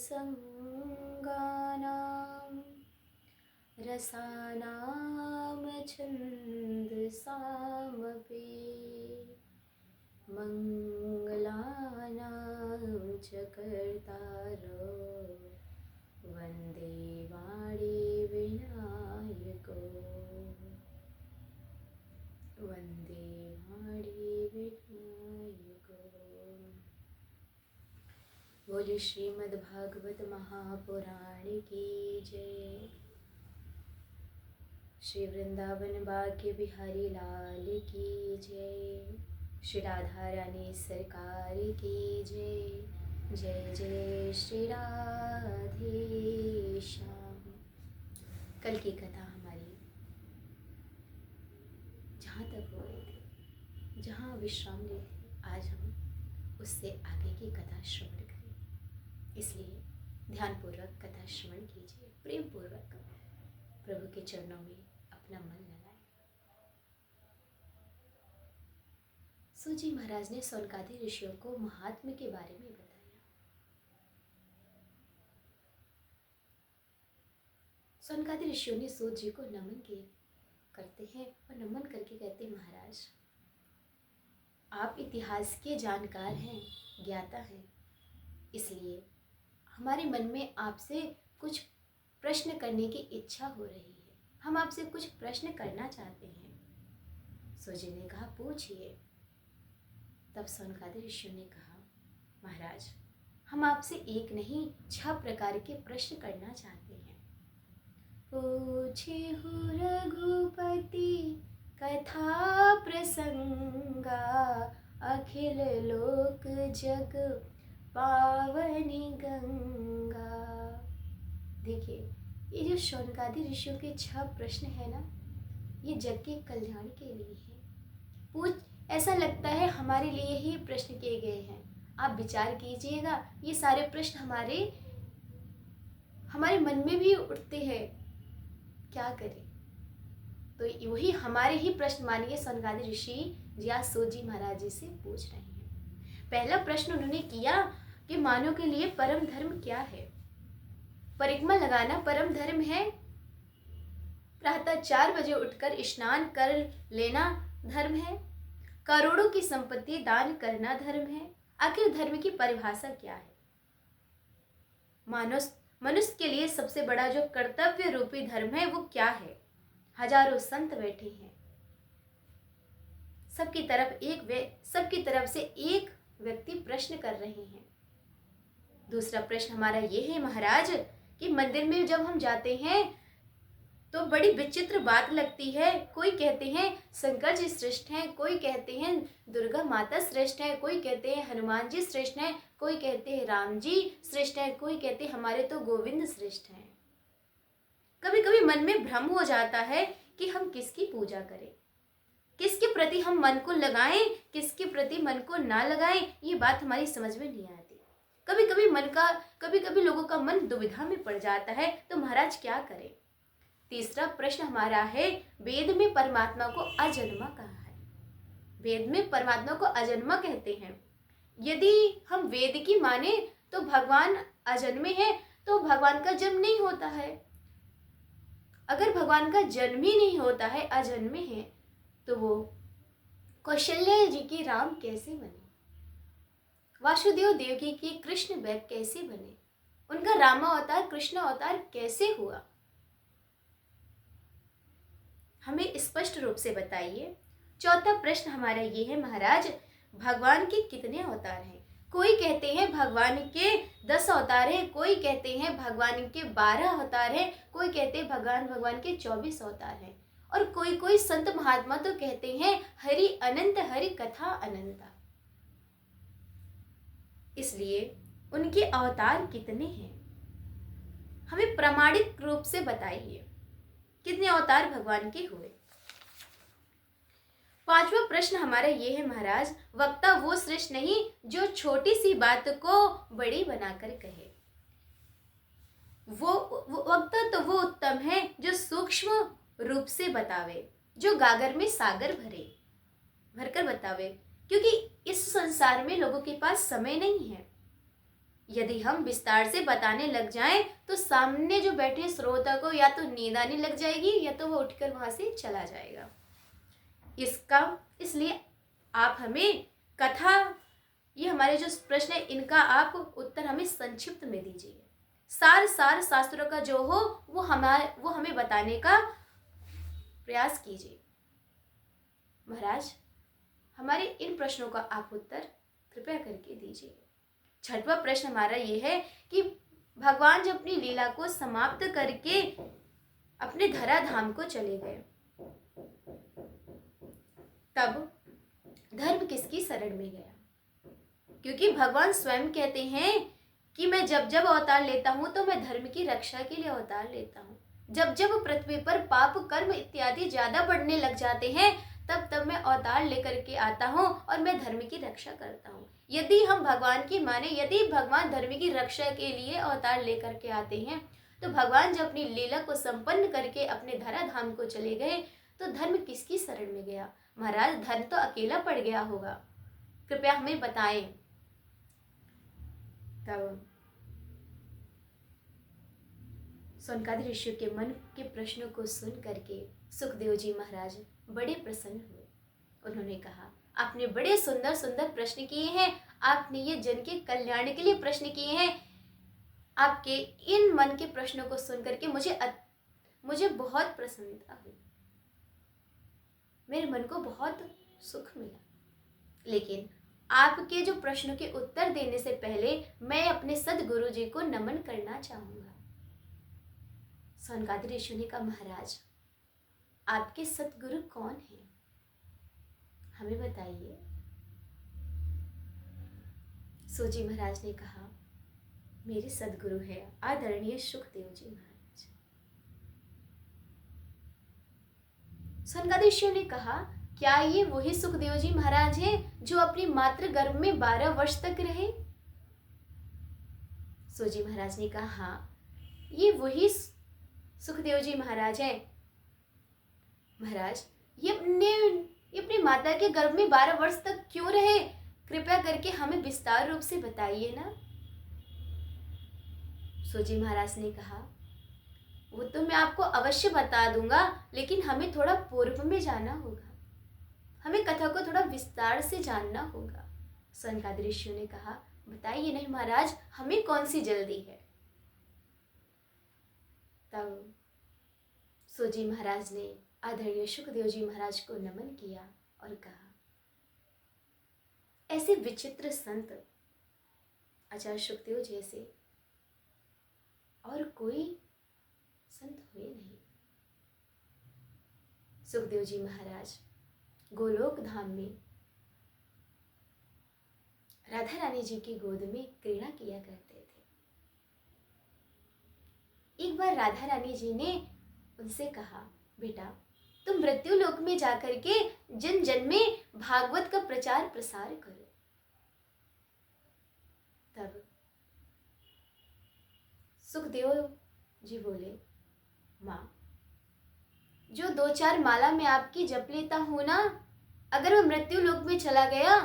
संगानां रसानां छन्दसामपि मङ्गलानां च कर्तारो वन्दे वाणीविनायको वन्दे वाणीविनायको। बोलिए श्रीमद्भागवत महापुराण की जय। श्री वृंदावन बाके बिहारी लाल की जय। श्री राधा रानी सरकार की जय। जय जय श्री राधे श्याम। कल की कथा हमारी जहाँ तक हो रही थी, जहाँ विश्राम लिए थे, आज हम उससे आगे की कथा श्रवण करें। इसलिए ध्यानपूर्वक कथा श्रवण कीजिए, प्रेम पूर्वक प्रभु के चरणों में अपना मन लगाएं। सूजी महाराज ने सौनकादि ऋषियों को महात्म्य के बारे में बताया। सौनकादि ऋषियों ने सूत जी को नमन करते हैं और नमन करके कहते हैं, महाराज आप इतिहास के जानकार हैं, ज्ञाता हैं, इसलिए हमारे मन में आपसे कुछ प्रश्न करने की इच्छा हो रही है। हम आपसे कुछ प्रश्न करना चाहते हैं। सूजी ने कहा, पूछिए। तब सौनकादि ऋषियों ने कहा, महाराज हम आपसे एक नहीं 6 प्रकार के प्रश्न करना चाहते हैं। पूछे हो रघुपति कथा प्रसंगा, अखिल लोक जग पावनी गंगा। देखिए, ये जो शौनकादि ऋषियों के 6 प्रश्न है ना, ये जग के कल्याण के लिए है। ऐसा लगता है हमारे लिए ही प्रश्न किए गए हैं। आप विचार कीजिएगा, ये सारे प्रश्न हमारे मन में भी उठते हैं, क्या करें। तो वही हमारे ही प्रश्न मानिए सौनकादि ऋषि जी सूत जी महाराज जी से पूछ रहे हैं। पहला प्रश्न उन्होंने किया कि मानव के लिए परम धर्म क्या है। परिक्रमा लगाना परम धर्म है। प्रातः 4 बजे उठकर स्नान कर लेना धर्म है। करोड़ों की संपत्ति दान करना धर्म है। आखिर धर्म की परिभाषा क्या है। मनुष्य के लिए सबसे बड़ा जो कर्तव्य रूपी धर्म है वो क्या है। हजारों संत बैठे हैं, सबकी तरफ से एक व्यक्ति प्रश्न कर रहे हैं। दूसरा प्रश्न हमारा ये है, महाराज कि मंदिर में जब हम जाते हैं तो बड़ी विचित्र बात लगती है। कोई कहते हैं शंकर जी श्रेष्ठ हैं, कोई कहते हैं दुर्गा माता श्रेष्ठ हैं, कोई कहते हैं हनुमान जी श्रेष्ठ हैं, कोई कहते हैं राम जी श्रेष्ठ हैं, कोई कहते हैं हमारे तो गोविंद श्रेष्ठ हैं। कभी कभी मन में भ्रम हो जाता है कि हम किसकी पूजा करें, किसके प्रति हम मन को लगाएं, किसके प्रति मन को ना लगाएं। ये बात हमारी समझ में नहीं आती। कभी कभी लोगों का मन दुविधा में पड़ जाता है, तो महाराज क्या करें। तीसरा प्रश्न हमारा है, वेद में परमात्मा को अजन्मा कहा है। वेद में परमात्मा को अजन्मा कहते हैं। यदि हम वेद की माने तो भगवान अजन्मे हैं, तो भगवान का जन्म नहीं होता है। अगर भगवान का जन्म ही नहीं होता है, अजन्मे हैं, तो वो कौशल्या जी की राम कैसे बने, वासुदेव देवकी की कृष्ण वैद्य कैसे बने, उनका रामा अवतार कृष्ण अवतार कैसे हुआ, हमें स्पष्ट रूप से बताइए। चौथा प्रश्न हमारा ये है, महाराज भगवान के कितने अवतार हैं। कोई कहते हैं भगवान के 10 अवतार हैं, कोई कहते हैं भगवान के 12 अवतार हैं, कोई कहते हैं भगवान के 24 अवतार हैं, और कोई संत महात्मा तो कहते हैं हरि अनंत, हरि कथा अनंता। इसलिए उनके अवतार कितने हैं, हमें प्रमाणिक रूप से बताइए, कितने अवतार भगवान के हुए। पांचवा प्रश्न हमारा ये है, महाराज वक्ता वो श्रेष्ठ नहीं जो छोटी सी बात को बड़ी बनाकर कहे। वो वक्ता तो वो उत्तम है जो सूक्ष्म रूप से बतावे, जो गागर में सागर भरकर बतावे। क्योंकि इस संसार में लोगों के पास समय नहीं है, यदि हम विस्तार से बताने लग जाएं तो सामने जो बैठे श्रोता को या तो नींद आने लग जाएगी या तो वो उठकर वहां से चला जाएगा। इसलिए आप हमें कथा, ये हमारे जो प्रश्न है इनका आप उत्तर हमें संक्षिप्त में दीजिए। सार शास्त्रों का जो हो वो हमें बताने का प्रयास कीजिए। महाराज, हमारे इन प्रश्नों का आप उत्तर कृपया करके दीजिए। छठवां प्रश्न हमारा ये है कि भगवान जब अपनी लीला को समाप्त करके अपने धरा धाम को चले गए, तब धर्म किसकी शरण में गया? क्योंकि भगवान स्वयं कहते हैं कि मैं जब जब अवतार लेता हूं तो मैं धर्म की रक्षा के लिए अवतार लेता हूं। जब जब पृथ्वी पर पाप कर्म इत्यादि ज्यादा बढ़ने लग जाते हैं तब तब मैं अवतार लेकर के आता हूं और मैं धर्म की रक्षा करता हूं। यदि हम भगवान की माने, यदि भगवान धर्म की रक्षा के लिए अवतार लेकर के आते हैं तो भगवान जब अपनी लीला को संपन्न करके अपने धरा धाम को चले गए तो धर्म किसकी शरण में गया? महाराज, धर्म तो अकेला पड़ गया होगा, कृपया हमें बताएं। तब सौनकादि ऋषियों के मन के प्रश्नों को सुन करके सुखदेव जी महाराज बड़े प्रसन्न हुए। उन्होंने कहा, आपने बड़े सुंदर सुंदर प्रश्न किए हैं, आपने ये जन के कल्याण के लिए प्रश्न किए हैं। आपके इन मन के प्रश्नों को सुन करके मुझे बहुत प्रसन्नता हुई, मेरे मन को बहुत सुख मिला। लेकिन आपके जो प्रश्नों के उत्तर देने से पहले मैं अपने सदगुरु जी को नमन करना चाहूंगा। सौनकादि ऋषि ने कहा, महाराज, आपके सतगुरु कौन हैं? हमें बताइए। सोजी महाराज ने कहा, मेरे सदगुरु है आदरणीय सुखदेव जी महाराज। सौनकादि ऋषियों ने कहा, क्या ये वही सुखदेव जी महाराज हैं जो अपनी मातृ गर्भ में 12 वर्ष तक रहे? सोजी महाराज ने कहा, हाँ, ये वही सुखदेव जी महाराज हैं। महाराज, ये अपनी माता के गर्भ में 12 वर्ष तक क्यों रहे? कृपया करके हमें विस्तार रूप से बताइए ना। सोजी महाराज ने कहा, वो तो मैं आपको अवश्य बता दूंगा, लेकिन हमें थोड़ा पूर्व में जाना होगा, हमें कथा को थोड़ा विस्तार से जानना होगा। सनकादि ऋषियों ने कहा, बताइए नहीं महाराज, हमें कौन सी जल्दी है। तब सोजी महाराज ने आदरणीय सुखदेव जी महाराज को नमन किया और कहा, ऐसे विचित्र संत आचार्य सुखदेव जैसे और कोई संत हुए नहीं। सुखदेव जी महाराज गोलोक धाम में राधा रानी जी की गोद में क्रीड़ा किया करते थे। एक बार राधा रानी जी ने उनसे कहा, बेटा, तुम मृत्यु लोक में जाकर के जन जन में भागवत का प्रचार प्रसार करो। तब सुखदेव जी बोले, माँ, जो 2-4 माला मैं आपकी जप लेता हूं ना, अगर मैं मृत्यु लोक में चला गया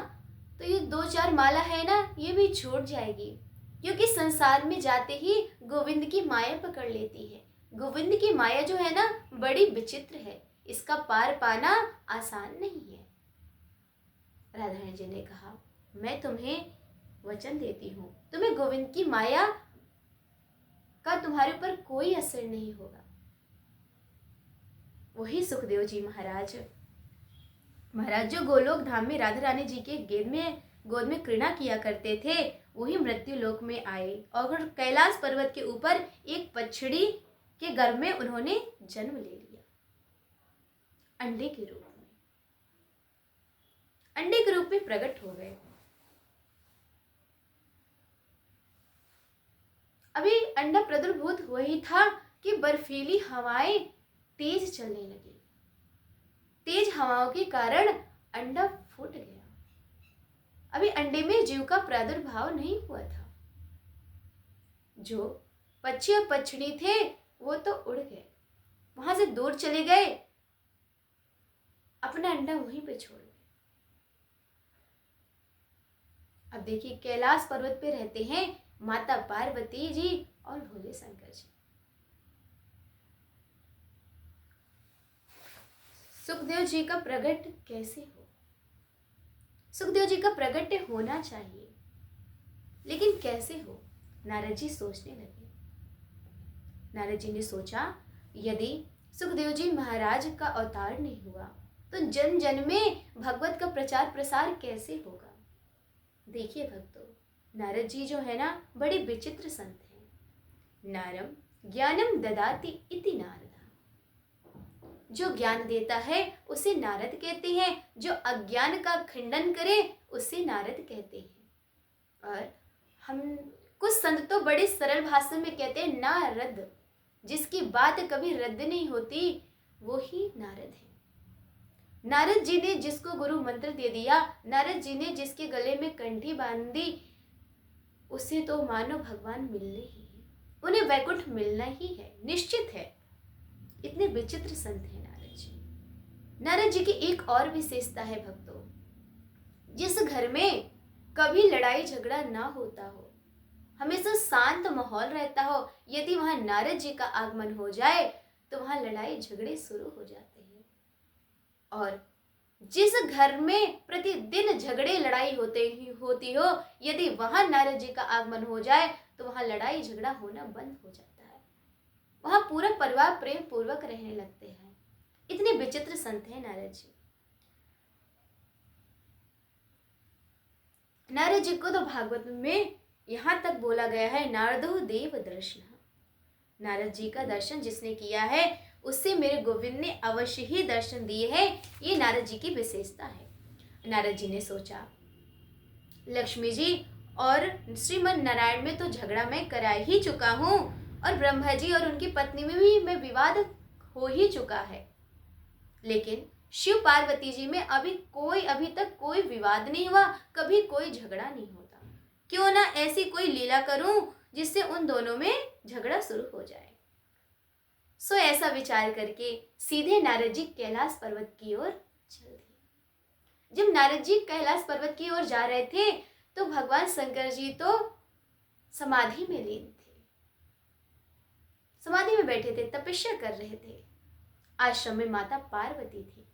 तो ये 2-4 माला है ना, ये भी छूट जाएगी, क्योंकि संसार में जाते ही गोविंद की माया पकड़ लेती है। गोविंद की माया जो है ना, बड़ी विचित्र है, इसका पार पाना आसान नहीं है। राधा रानी जी ने कहा, मैं तुम्हें वचन देती हूँ, तुम्हें गोविंद की माया का तुम्हारे ऊपर कोई असर नहीं होगा। वही सुखदेव जी महाराज जो गोलोक धाम में राधा रानी जी के गोद में क्रीड़ा किया करते थे, वही मृत्यु लोक में आए और कैलाश पर्वत के ऊपर एक पछड़ी के गर्भ में उन्होंने जन्म ले लिया, अंडे के रूप में प्रकट हो गए। अभी अंडा प्रादुर्भूत हुआ ही था कि बर्फीली हवाएं तेज चलने लगी। तेज हवाओं के कारण अंडा फूट गया। अभी अंडे में जीव का प्रादुर्भाव नहीं हुआ था। जो पक्षी और पक्षिणी थे वो तो उड़ गए, वहां से दूर चले गए, अपना अंडा वहीं पे छोड़ गए। अब देखिए, कैलाश पर्वत पे रहते हैं माता पार्वती जी और भोले शंकर जी। सुखदेव जी का प्रगट कैसे हो? सुखदेव जी का प्रगट होना चाहिए, लेकिन कैसे हो? नारद जी सोचने लगे। नारद जी ने सोचा, यदि सुखदेव जी महाराज का अवतार नहीं हुआ तो जन जन में भगवत का प्रचार प्रसार कैसे होगा? देखिए भक्तों, नारद जी जो है ना, बड़े विचित्र संत हैं। नारम ज्ञानम ददाति इति नारदा, जो ज्ञान देता है उसे नारद कहते हैं, जो अज्ञान का खंडन करे उसे नारद कहते हैं। और हम कुछ संत तो बड़े सरल भाषा में कहते हैं नारद, जिसकी बात कभी रद्द नहीं होती वो ही नारद है। नारद जी ने जिसको गुरु मंत्र दे दिया, नारद जी ने जिसके गले में कंठी बांध दी, उसे तो मानो भगवान मिलने ही है, उन्हें वैकुंठ मिलना ही है, निश्चित है। इतने विचित्र संत हैं नारद जी। नारद जी की एक और विशेषता है भक्तों, जिस घर में कभी लड़ाई झगड़ा ना होता हो, हमेशा शांत माहौल रहता हो, यदि वहां नारद जी का आगमन हो जाए तो वहां लड़ाई झगड़े शुरू हो जाते हैं। और जिस घर में प्रतिदिन झगड़े लड़ाई होती हो, यदि वहां नारद जी का आगमन हो जाए तो वहां लड़ाई झगड़ा होना बंद हो जाता है, वहां पूरा परिवार प्रेम पूर्वक रहने लगते हैं। इतने विचित्र संत हैं नारद जी। नारद जी को तो भागवत में यहां तक बोला गया है, नारदो देव दर्शन, नारद जी का दर्शन जिसने किया है उससे मेरे गोविंद ने अवश्य ही दर्शन दिए हैं। ये नारद जी की विशेषता है। नारद जी ने सोचा, लक्ष्मी जी और श्रीमन नारायण में तो झगड़ा मैं करा ही चुका हूँ, और ब्रह्मा जी और उनकी पत्नी में भी मैं विवाद हो ही चुका है, लेकिन शिव पार्वती जी में अभी तक कोई विवाद नहीं हुआ, कभी कोई झगड़ा नहीं होता। क्यों ना ऐसी कोई लीला करूं जिससे उन दोनों में झगड़ा शुरू हो जाए। सो ऐसा विचार करके सीधे नारद जी कैलाश पर्वत की ओर चल दिए। जब नारद जी कैलाश पर्वत की ओर जा रहे थे तो भगवान शंकर जी तो समाधि में लीन थे, समाधि में बैठे थे, तपस्या कर रहे थे। आश्रम में माता पार्वती थी।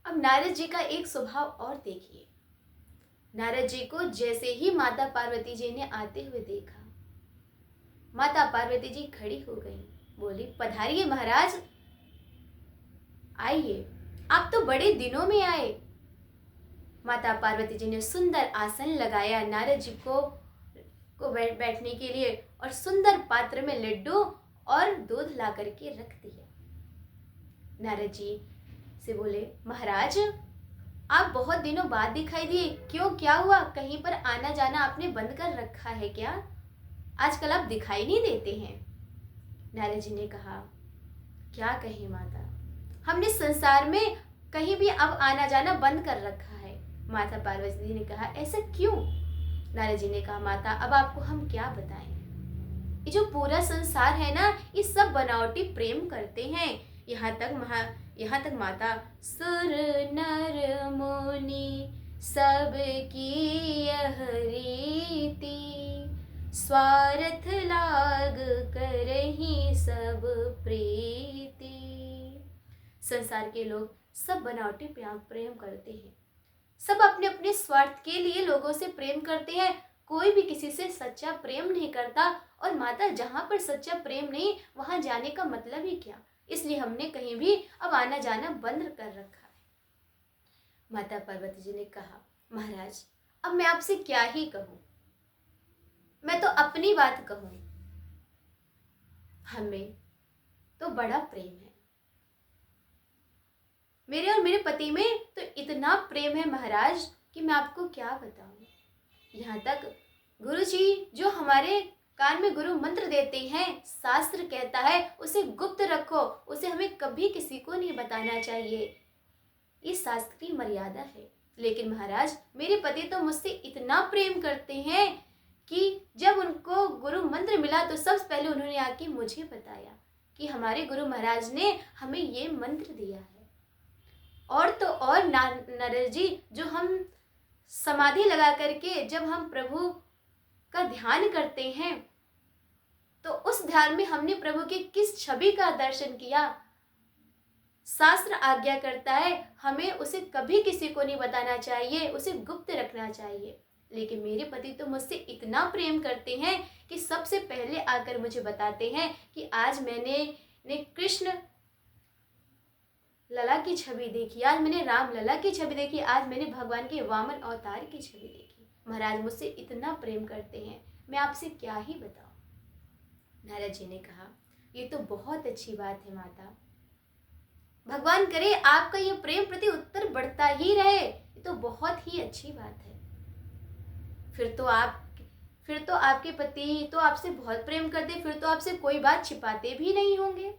अब नारद जी का एक स्वभाव और देखिए। नारद जी को जैसे ही माता पार्वती जी ने आते हुए देखा, माता पार्वती जी खड़ी हो गई, बोली, पधारिए महाराज, आइए, आप तो बड़े दिनों में आए। माता पार्वती जी ने सुंदर आसन लगाया नारद जी को बैठने के लिए, और सुंदर पात्र में लड्डू और दूध ला करके रख दिया। नारद जी से बोले, महाराज, आप बहुत दिनों बाद दिखाई दिए, क्यों, क्या हुआ? कहीं पर आना जाना आपने बंद कर रखा है क्या? आजकल आप दिखाई नहीं देते हैं। नारद जी ने कहा, क्या कहें माता, हमने संसार में कहीं भी अब आना जाना बंद कर रखा है। माता पार्वती जी ने कहा, ऐसा क्यों? नारद जी ने कहा, माता, अब आपको हम क्या बताएं, ये जो पूरा संसार है ना, ये सब बनावटी प्रेम करते हैं। यहाँ तक माता, सुर नर मुनि सब की यह रीति, स्वार्थ लाग करहि सब प्रीति। संसार के लोग सब बनावटी प्रेम करते हैं, सब अपने अपने स्वार्थ के लिए लोगों से प्रेम करते हैं, कोई भी किसी से सच्चा प्रेम नहीं करता। और माता, जहाँ पर सच्चा प्रेम नहीं, वहां जाने का मतलब ही क्या? इसलिए हमने कहीं भी अब आना जाना बंद कर रखा है। माता पार्वती जी ने कहा, महाराज, अब मैं आपसे क्या ही कहूं, मैं तो अपनी बात कहूं, हमें तो बड़ा प्रेम है, मेरे और मेरे पति में तो इतना प्रेम है महाराज कि मैं आपको क्या बताऊं। यहाँ तक गुरु जी जो हमारे कान में गुरु मंत्र देते हैं, शास्त्र कहता है उसे गुप्त रखो, उसे हमें कभी किसी को नहीं बताना चाहिए, ये शास्त्र की मर्यादा है। लेकिन महाराज, मेरे पति तो मुझसे इतना प्रेम करते हैं कि जब उनको गुरु मंत्र मिला तो सबसे पहले उन्होंने आके मुझे बताया कि हमारे गुरु महाराज ने हमें ये मंत्र दिया है। और तो और नारद जी, जो हम समाधि लगा करके जब हम प्रभु का ध्यान करते हैं तो उस ध्यान में हमने प्रभु की किस छवि का दर्शन किया, शास्त्र आज्ञा करता है हमें उसे कभी किसी को नहीं बताना चाहिए, उसे गुप्त रखना चाहिए। लेकिन मेरे पति तो मुझसे इतना प्रेम करते हैं कि सबसे पहले आकर मुझे बताते हैं कि आज मैंने कृष्ण लला की छवि देखी, आज मैंने राम लला की छवि देखी, आज मैंने भगवान के वामन अवतार की छवि देखी। महाराज मुझसे इतना प्रेम करते हैं, मैं आपसे क्या ही बताऊं। नारद जी ने कहा, ये तो बहुत अच्छी बात है माता, भगवान करे आपका ये प्रेम प्रति उत्तर बढ़ता ही रहे, ये तो बहुत ही अच्छी बात है। फिर तो आपके पति तो आपसे बहुत प्रेम करते, फिर तो आपसे कोई बात छिपाते भी नहीं होंगे।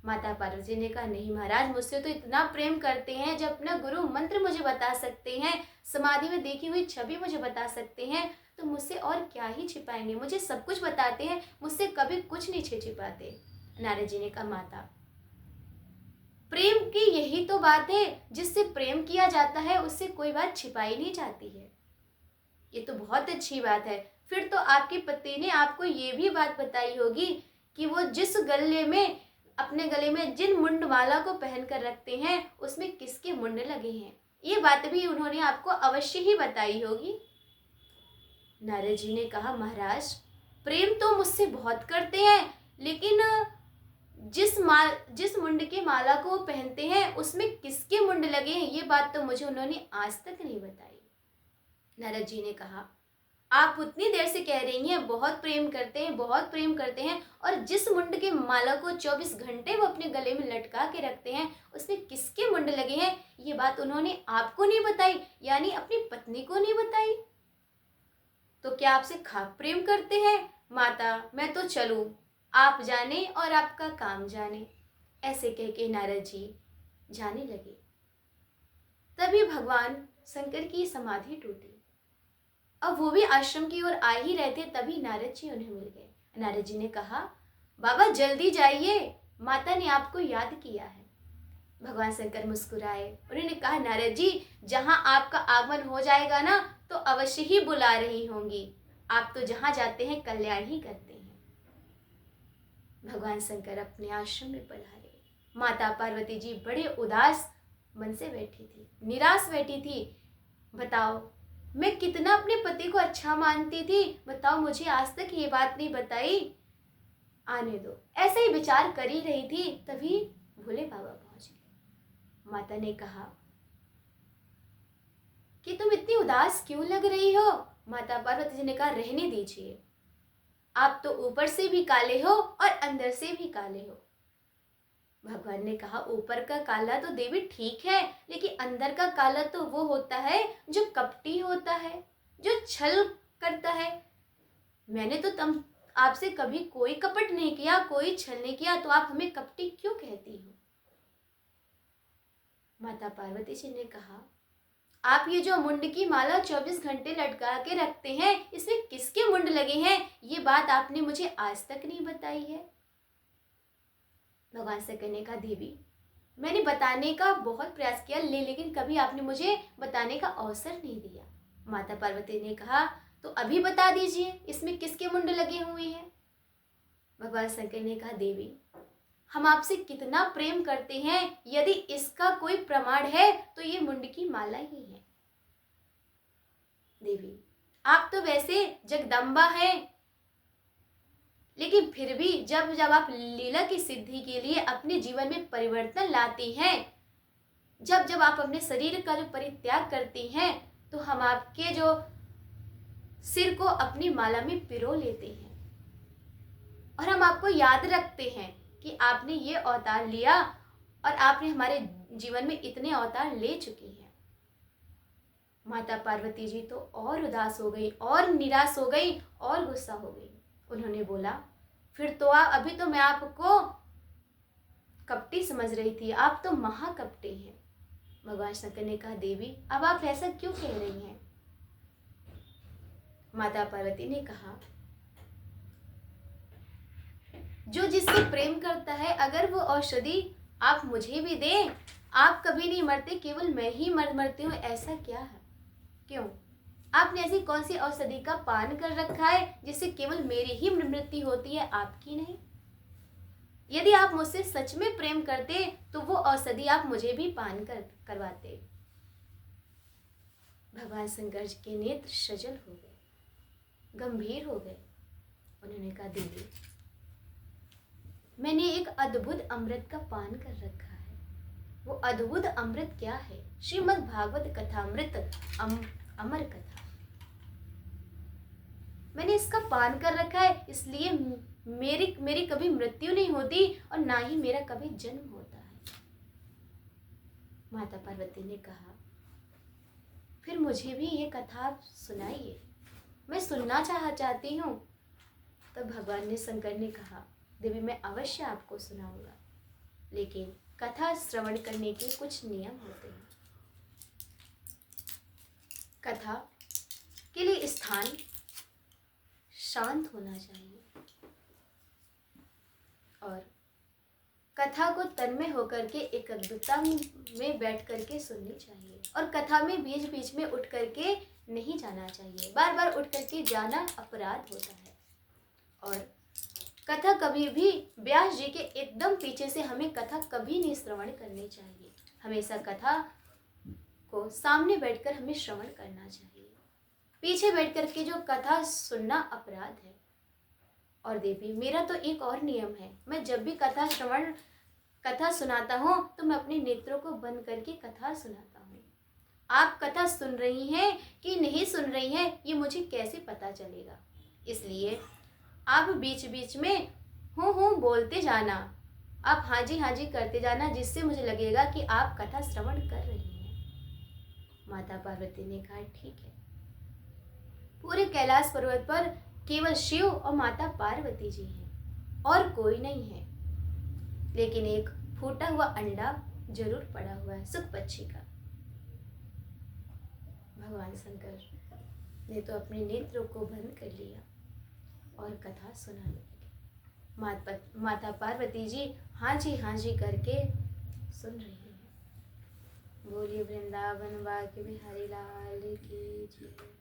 माता पार्वती ने कहा, नहीं महाराज, मुझसे तो इतना प्रेम करते हैं, जब अपना गुरु मंत्र मुझे बता सकते हैं, समाधि में देखी हुई छवि मुझे बता सकते हैं, तो मुझसे और क्या ही छिपाएंगे, मुझे सब कुछ बताते हैं, मुझसे कभी कुछ नहीं छिपाते। नारद जी ने कहा, माता प्रेम की यही तो बात है, जिससे प्रेम किया जाता है उससे कोई बात छिपाई नहीं जाती है। ये तो बहुत अच्छी बात है। फिर तो आपके पति ने आपको ये भी बात बताई होगी कि वो जिस अपने गले में जिन मुंडमाला को पहन कर रखते हैं उसमें किसके मुंड लगे हैं, ये बात भी उन्होंने आपको अवश्य ही बताई होगी। नारद जी ने कहा, महाराज प्रेम तो मुझसे बहुत करते हैं, लेकिन जिस मुंड के माला को पहनते हैं उसमें किसके मुंड लगे हैं, ये बात तो मुझे उन्होंने आज तक नहीं बताई। नारद जी ने कहा, आप उतनी देर से कह रही हैं बहुत प्रेम करते हैं, बहुत प्रेम करते हैं, और जिस मुंड के माला को 24 घंटे वो अपने गले में लटका के रखते हैं उसमें किसके मुंड लगे हैं, ये बात उन्होंने आपको नहीं बताई, यानी अपनी पत्नी को नहीं बताई। तो क्या आपसे खाक प्रेम करते हैं? माता मैं तो चलूं, आप जाने और आपका काम जाने। ऐसे कह के नारद जी जाने लगे। तभी भगवान शंकर की समाधि टूटी। अब वो भी आश्रम की ओर आ ही रहे थे, तभी नारद जी उन्हें मिल गए। नारद जी ने कहा, बाबा जल्दी जाइए, माता ने आपको याद किया है। भगवान शंकर मुस्कुराए, उन्होंने कहा, नारद जी जहां आपका आगमन हो जाएगा ना तो अवश्य ही बुला रही होंगी, आप तो जहां जाते हैं कल्याण ही करते हैं। भगवान शंकर अपने आश्रम में पधारे। माता पार्वती जी बड़े उदास मन से बैठी थी, निराश बैठी थी। बताओ मैं कितना अपने पति को अच्छा मानती थी, बताओ मुझे आज तक ये बात नहीं बताई, आने दो। ऐसे ही विचार कर ही रही थी, तभी भोले बाबा पहुंच गए। माता ने कहा कि तुम इतनी उदास क्यों लग रही हो? माता पार्वती जी ने कहा, रहने दीजिए, आप तो ऊपर से भी काले हो और अंदर से भी काले हो। भगवान ने कहा, ऊपर का काला तो देवी ठीक है, लेकिन अंदर का काला तो वो होता है जो कपटी होता है, जो छल करता है। मैंने तो तुम आपसे कभी कोई कपट नहीं किया, कोई छल नहीं किया, तो आप हमें कपटी क्यों कहती हो? माता पार्वती जी ने कहा, आप ये जो मुंड की माला 24 घंटे लटका के रखते हैं, इसमें किसके मुंड लगे हैं, ये बात आपने मुझे आज तक नहीं बताई है। भगवान शंकर ने कहा, देवी मैंने बताने का बहुत प्रयास किया, लेकिन कभी आपने मुझे बताने का अवसर नहीं दिया। माता पार्वती ने कहा, तो अभी बता दीजिए इसमें किसके मुंड लगे हुए हैं। भगवान शंकर ने कहा, देवी हम आपसे कितना प्रेम करते हैं, यदि इसका कोई प्रमाण है तो ये मुंड की माला ही है। देवी आप तो वैसे जगदम्बा हैं, लेकिन फिर भी जब जब आप लीला की सिद्धि के लिए अपने जीवन में परिवर्तन लाती हैं, जब जब आप अपने शरीर का जो परित्याग करती हैं, तो हम आपके जो सिर को अपनी माला में पिरो लेते हैं और हम आपको याद रखते हैं कि आपने ये अवतार लिया और आपने हमारे जीवन में इतने अवतार ले चुकी हैं। माता पार्वती जी तो और उदास हो गई और निराश हो गई और गुस्सा हो गई। उन्होंने बोला, फिर तो अभी तो मैं आपको कपटी समझ रही थी, आप तो महाकपटी हैं। भगवान शंकर ने कहा, देवी अब आप ऐसा क्यों कह रही हैं? माता पार्वती ने कहा, जो जिससे प्रेम करता है, अगर वो औषधि आप मुझे भी दें, आप कभी नहीं मरते, केवल मैं ही मरती हूँ, ऐसा क्या है? क्यों? आपने ऐसी कौन सी औषधि का पान कर रखा है जिससे केवल मेरी ही मृत्यु होती है, आपकी नहीं? यदि आप मुझसे सच में प्रेम करते तो वो औषधि आप मुझे भी पान करवाते। भगवान शंकर जी के नेत्र सजल हो गए, गंभीर हो गए। उन्होंने कहा, देवी, मैंने एक अद्भुत अमृत का पान कर रखा है। वो अद्भुत अमृत क्या है? श्रीमद् भागवत कथामृत, अमर कथा। मैंने इसका पान कर रखा है, इसलिए मेरी कभी मृत्यु नहीं होती और ना ही मेरा कभी जन्म होता है। माता पार्वती ने कहा, फिर मुझे भी ये कथा सुनाइए, मैं सुनना चाहती हूँ। तब भगवान ने, शंकर ने कहा, देवी, मैं अवश्य आपको सुनाऊंगा, लेकिन कथा श्रवण करने के कुछ नियम होते हैं। कथा के लिए स्थान शांत होना चाहिए और कथा को तन्मय होकर के एकाग्रता में बैठ करके सुननी चाहिए। और कथा में बीच बीच में उठ करके नहीं जाना चाहिए, बार बार उठ करके जाना अपराध होता है। और कथा कभी भी व्यास जी के एकदम पीछे से हमें कथा कभी नहीं श्रवण करनी चाहिए। हमेशा कथा को सामने बैठकर हमें श्रवण करना चाहिए। पीछे बैठ करके जो कथा सुनना अपराध है। और देवी, मेरा तो एक और नियम है, मैं जब भी कथा सुनाता हूँ तो मैं अपने नेत्रों को बंद करके कथा सुनाता हूँ। आप कथा सुन रही हैं कि नहीं सुन रही हैं, ये मुझे कैसे पता चलेगा? इसलिए आप बीच बीच में हूँ बोलते जाना, आप हाँ जी करते जाना, जिससे मुझे लगेगा कि आप कथा श्रवण कर रही हैं। माता पार्वती ने कहा, ठीक है। पूरे कैलाश पर्वत पर केवल शिव और माता पार्वती जी हैं और कोई नहीं है, लेकिन एक फूटा हुआ अंडा जरूर पड़ा हुआ है सुख पक्षी का। भगवान शंकर ने तो अपने नेत्रों को बंद कर लिया और कथा सुनाने लगे। माता पार्वती जी हाँ जी करके सुन रही हैं। बोलिए वृंदावन वाक्य बिहारी लाल की जय।